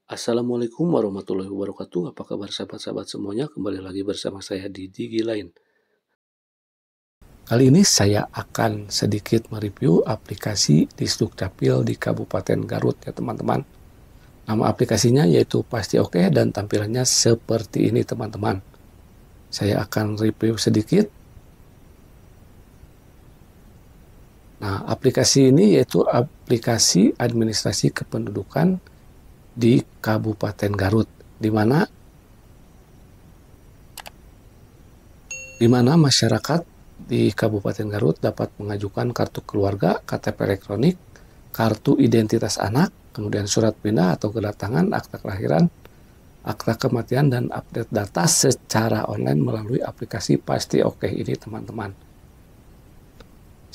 Assalamualaikum warahmatullahi wabarakatuh. Apa kabar sahabat-sahabat semuanya? Kembali lagi bersama saya di Digi Line. Kali ini saya akan sedikit mereview aplikasi di Dukcapil di Kabupaten Garut ya teman-teman. Nama aplikasinya yaitu Pasti Oke dan tampilannya seperti ini teman-teman. Saya akan review sedikit. Nah, aplikasi ini yaitu aplikasi administrasi kependudukan di Kabupaten Garut, di mana masyarakat di Kabupaten Garut dapat mengajukan kartu keluarga, KTP elektronik, kartu identitas anak, kemudian surat pindah atau kedatangan, akta kelahiran, akta kematian, dan update data secara online melalui aplikasi Pasti Oke ini teman-teman.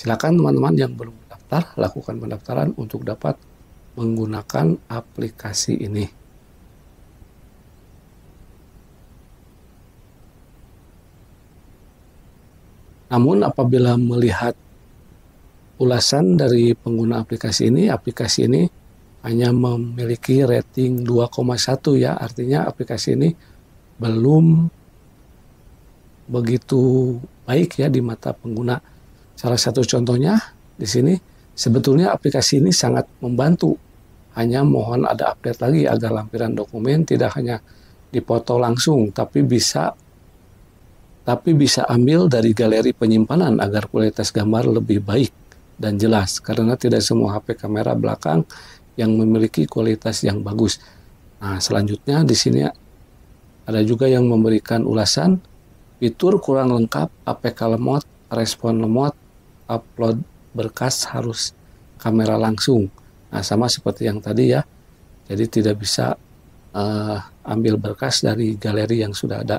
Silakan teman-teman yang belum mendaftar, lakukan pendaftaran untuk dapat menggunakan aplikasi ini. Namun apabila melihat ulasan dari pengguna aplikasi ini hanya memiliki rating 2,1 ya, artinya aplikasi ini belum begitu baik ya di mata pengguna. Salah satu contohnya di sini, sebetulnya aplikasi ini sangat membantu. Hanya mohon ada update lagi agar lampiran dokumen tidak hanya dipoto langsung, tapi bisa ambil dari galeri penyimpanan agar kualitas gambar lebih baik dan jelas, karena tidak semua HP kamera belakang yang memiliki kualitas yang bagus. Nah, selanjutnya di sini ada juga yang memberikan ulasan fitur kurang lengkap, APK lemot, respon lemot, upload berkas harus kamera langsung. Nah, sama seperti yang tadi ya, jadi tidak bisa ambil berkas dari galeri yang sudah ada.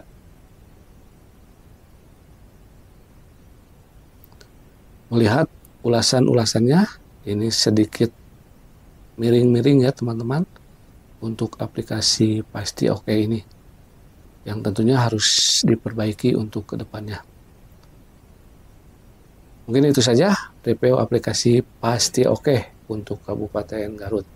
Melihat ulasan-ulasannya, ini sedikit miring-miring ya teman-teman untuk aplikasi Pasti Oke ini, yang tentunya harus diperbaiki untuk kedepannya. Mungkin itu saja review aplikasi Pasti Oke untuk Kabupaten Garut.